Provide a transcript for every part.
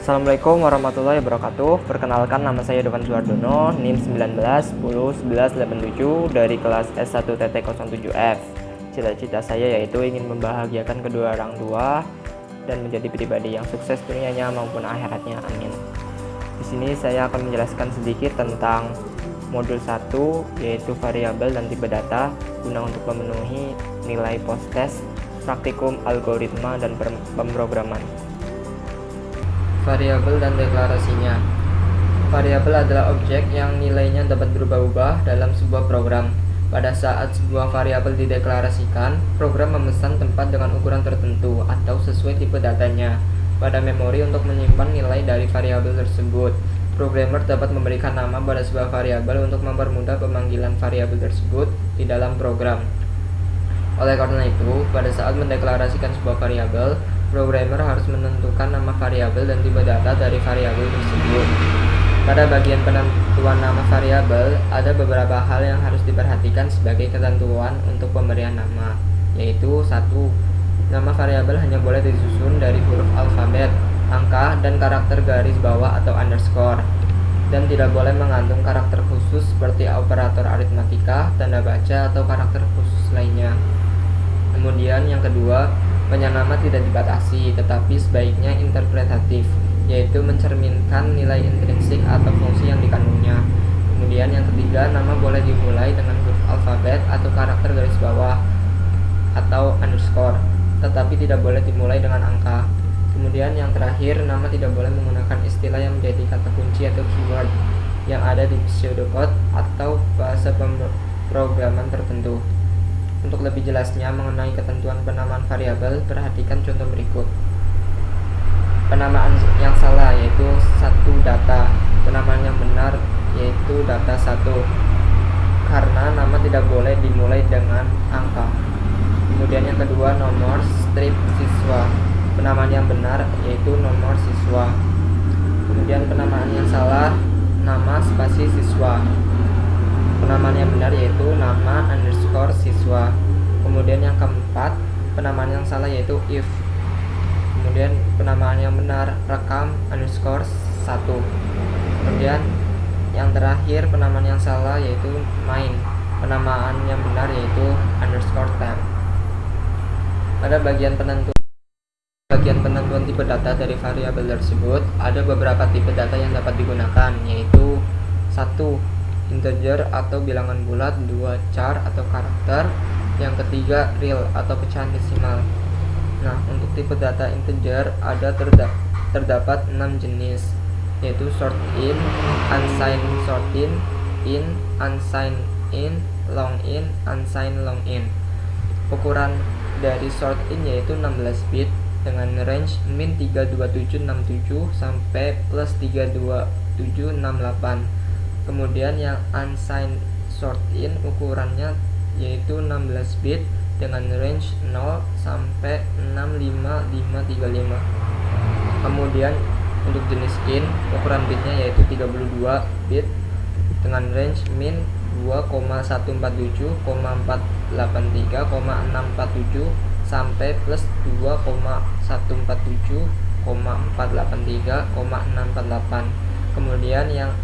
Assalamualaikum warahmatullahi wabarakatuh. Perkenalkan, nama saya Dovan Suardono, NIM 19 10 11 87 dari kelas S1 TT07F. Cita-cita saya yaitu ingin membahagiakan kedua orang tua dan menjadi pribadi yang sukses dunianya maupun akhiratnya. Amin. Di sini saya akan menjelaskan sedikit tentang modul 1, yaitu variabel dan tipe data guna untuk memenuhi nilai post-test praktikum algoritma dan pemrograman. Variabel dan deklarasinya. Variabel adalah objek yang nilainya dapat berubah-ubah dalam sebuah program. Pada saat sebuah variabel dideklarasikan, program memesan tempat dengan ukuran tertentu atau sesuai tipe datanya pada memori untuk menyimpan nilai dari variabel tersebut. Programmer dapat memberikan nama pada sebuah variabel untuk mempermudah pemanggilan variabel tersebut di dalam program. Oleh karena itu, pada saat mendeklarasikan sebuah variabel, programmer harus menentukan nama variabel dan tipe data dari variabel tersebut. Pada bagian penentuan nama variabel, ada beberapa hal yang harus diperhatikan sebagai ketentuan untuk pemberian nama, yaitu 1. Nama variabel hanya boleh disusun dari huruf alfabet, angka, dan karakter garis bawah atau underscore, dan tidak boleh mengandung karakter khusus seperti operator aritmatika, tanda baca, atau karakter khusus lainnya. Kemudian yang kedua, banyak nama tidak dibatasi, tetapi sebaiknya interpretatif, yaitu mencerminkan nilai intrinsik atau fungsi yang dikandungnya. Kemudian yang ketiga, nama boleh dimulai dengan huruf alfabet atau karakter garis bawah atau underscore, tetapi tidak boleh dimulai dengan angka. Kemudian yang terakhir, nama tidak boleh menggunakan istilah yang menjadi kata kunci atau keyword yang ada di pseudocode atau bahasa pemrograman tertentu. Untuk lebih jelasnya mengenai ketentuan penamaan variabel, perhatikan contoh berikut. Penamaan yang salah yaitu 1 data, penamaan yang benar yaitu data 1, karena nama tidak boleh dimulai dengan angka. Kemudian yang kedua, nomor strip siswa, penamaan yang benar yaitu nomor siswa. Kemudian penamaan yang salah, nama spasi siswa, penamaan yang benar yaitu nama underscore siswa. Kemudian yang keempat, penamaan yang salah yaitu if. Kemudian penamaan yang benar, rekam underscore 1. Kemudian yang terakhir, penamaan yang salah yaitu main, penamaan yang benar yaitu underscore temp. Pada bagian penentuan tipe data dari variabel tersebut, ada beberapa tipe data yang dapat digunakan, yaitu 1. Integer atau bilangan bulat, 2. Char atau karakter, yang ketiga real atau pecahan desimal. Nah, untuk tipe data integer ada terdapat 6 jenis, yaitu sort in, unsigned sort in, unsigned in, long in, unsigned long in. Ukuran dari sort in yaitu 16 bit dengan range min 32767 sampai plus 32768. Kemudian yang unsigned sort in ukurannya yaitu 16 bit dengan range 0 sampai 65535. Kemudian untuk jenis in, ukuran bitnya yaitu 32 bit dengan range min 2,147,483,647 sampai plus 2,147,483,648. Kemudian yang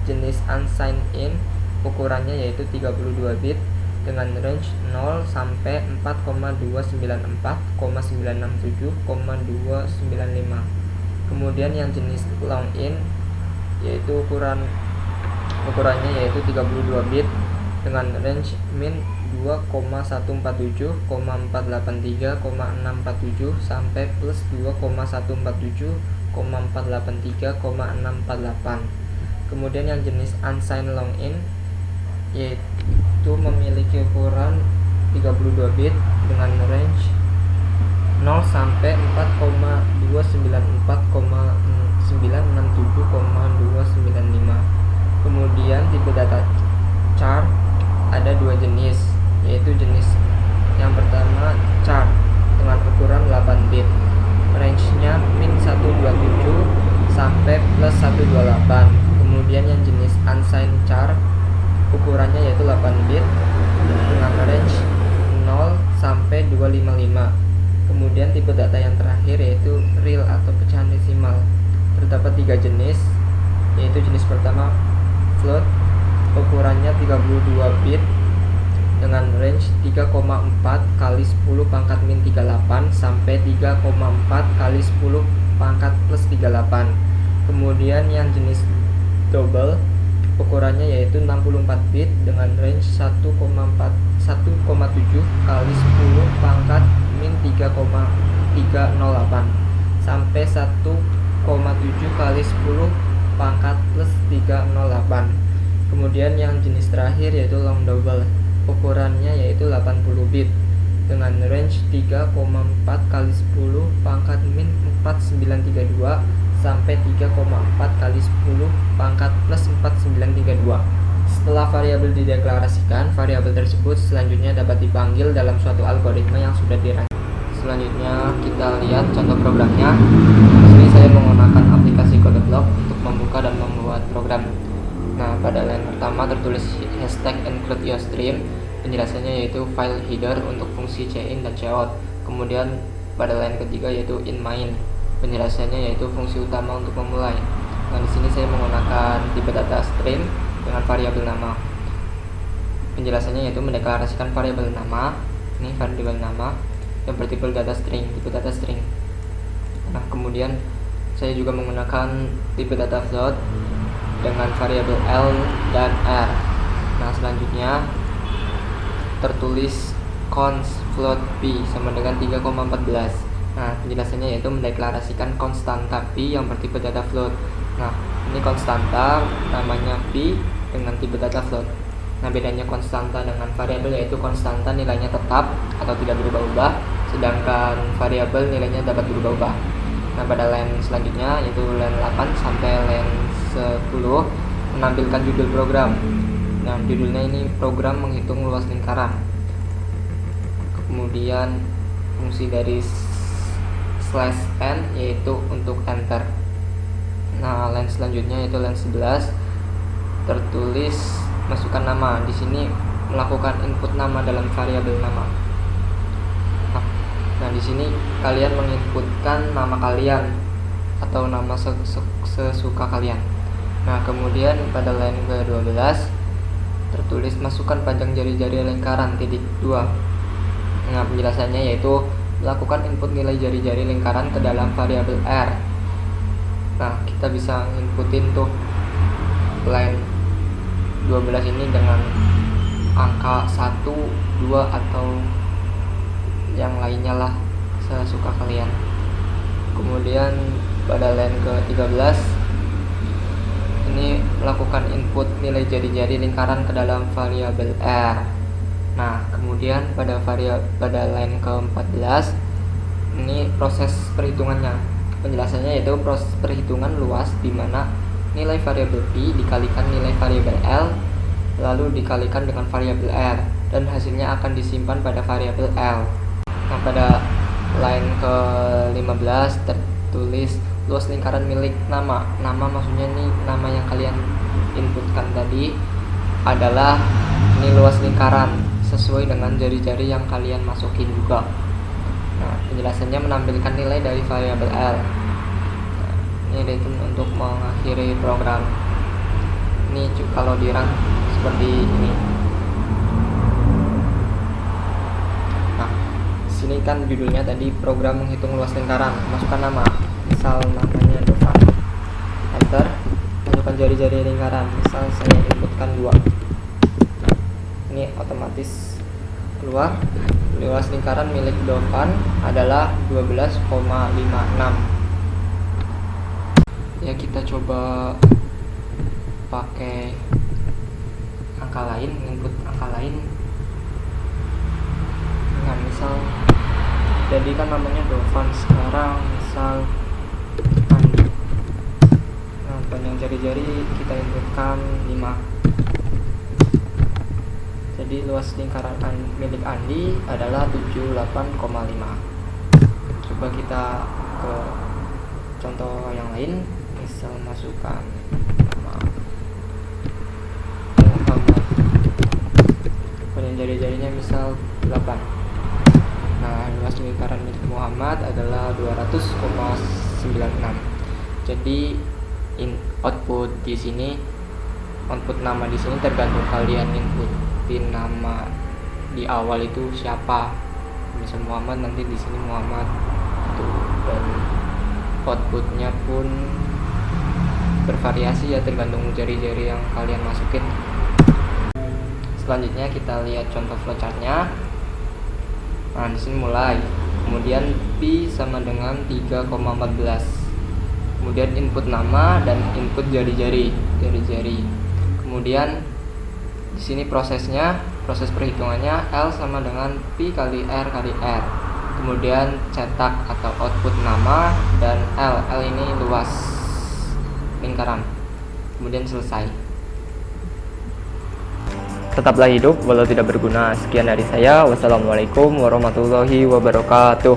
jenis unsigned in ukurannya yaitu 32 bit dengan range 0 sampai 4,294,967,295. Kemudian yang jenis long in yaitu ukurannya yaitu 32 bit dengan range min 2,147,483,647 sampai plus 2,147,483,648. Kemudian yang jenis unsigned long in yaitu memiliki ukuran 32 bit dengan range 0 sampai 4,294,967,295. Kemudian tipe data char ada 2 jenis, yaitu jenis yang pertama char dengan ukuran 8 bit, range-nya min 127 sampai plus 128. Kemudian yang jenis unsigned char ukurannya yaitu 8 bit dengan range 0 sampai 255. Kemudian tipe data yang terakhir yaitu real atau pecahan desimal, terdapat 3 jenis, yaitu jenis pertama float, ukurannya 32 bit dengan range 3,4 kali 10 pangkat min 38 sampai 3,4 kali 10 pangkat plus 38. Kemudian yang jenis double, ukurannya yaitu 64 bit dengan range 1,7 kali 10 pangkat min 3,308 sampai 1,7 kali 10 pangkat plus 308. Kemudian yang jenis terakhir yaitu long double, ukurannya yaitu 80 bit dengan range 3,4 kali 10 pangkat min 4932 sampai 3,4 kali 10 pangkat plus 4932. Setelah variabel dideklarasikan, variabel tersebut selanjutnya dapat dipanggil dalam suatu algoritma yang sudah dirancang. Selanjutnya kita lihat contoh programnya. Di sini saya menggunakan aplikasi CodeBlock untuk membuka dan membuat program. Nah, pada line pertama tertulis hashtag include your stream. Penjelasannya yaitu file header untuk fungsi cin dan cout. Kemudian pada line ketiga yaitu in main. Penjelasannya yaitu fungsi utama untuk memulai. Nah, di sini saya menggunakan tipe data stream dengan variabel nama. Penjelasannya yaitu mendeklarasikan variabel nama. Ini variabel nama yang bertipe data string, tipe data string. Nah, kemudian saya juga menggunakan tipe data float dengan variabel L dan R. Nah, selanjutnya tertulis const float p sama dengan 3,14. Nah, penjelasannya yaitu mendeklarasikan konstanta p yang bertipe data float. Nah, ini konstanta namanya p dengan tipe data float. Nah, bedanya konstanta dengan variabel yaitu konstanta nilainya tetap atau tidak berubah-ubah, sedangkan variabel nilainya dapat berubah-ubah. Nah, pada line selanjutnya yaitu line 8 sampai line 10 menampilkan judul program. Nah, judulnya ini program menghitung luas lingkaran. Kemudian fungsi dari /n yaitu untuk enter. Nah, line selanjutnya yaitu line 11 tertulis masukkan nama. Di sini melakukan input nama dalam variabel nama. Nah, di sini kalian menginputkan nama kalian atau nama sesuka kalian. Nah, kemudian pada line ke-12 tertulis masukkan panjang jari-jari lingkaran titik 2. Nah, penjelasannya yaitu melakukan input nilai jari-jari lingkaran ke dalam variabel R. Nah, kita bisa inputin tuh line 12 ini dengan angka 1, 2 atau yang lainnya lah, sesuka kalian. Kemudian pada line ke-13 ini melakukan input nilai jari-jari lingkaran ke dalam variabel R. Nah, kemudian pada line ke-14 ini proses perhitungannya. Penjelasannya yaitu proses perhitungan luas di mana nilai variabel p dikalikan nilai variabel L lalu dikalikan dengan variabel R dan hasilnya akan disimpan pada variabel L. Nah, pada line ke-15 tertulis luas lingkaran milik nama. Nama maksudnya nih nama yang kalian inputkan tadi adalah ini luas lingkaran sesuai dengan jari-jari yang kalian masukin juga. Nah, penjelasannya menampilkan nilai dari variabel L. Nah, ini itu untuk mengakhiri program. Ini kalau di run seperti ini. Nah, sini kan judulnya tadi program menghitung luas lingkaran. Masukkan nama. Misal namanya Dofan. Enter. Masukkan jari-jari lingkaran. Misal saya inputkan 2. Ini otomatis keluar luas lingkaran milik Dofan adalah 12,56. Ya, kita coba pakai angka lain, input angka lain. Nah, misal jadi kan namanya Dofan, sekarang misal Andi. Nah, panjang jari-jari kita inputkan 5. Jadi luas lingkaran milik Andi adalah 78,5. Coba kita ke contoh yang lain. Misal masukkan nama Muhammad. Panjang jari-jarinya misal 8. Nah, luas lingkaran milik Muhammad adalah 200,96. Jadi output nama di sini tergantung kalian inputin nama di awal itu siapa. Misal Muhammad, nanti di sini Muhammad tuh. Dan outputnya pun bervariasi ya, tergantung jari-jari yang kalian masukin. Selanjutnya kita lihat contoh flowchartnya. Nah, di sini mulai. Kemudian pi sama dengan 3,14. Kemudian input nama dan input jari-jari. Kemudian di sini proses perhitungannya L sama dengan pi kali R kali R. Kemudian cetak atau output nama dan L ini luas lingkaran. Kemudian selesai. Tetaplah hidup walau tidak berguna. Sekian dari saya. Wassalamualaikum warahmatullahi wabarakatuh.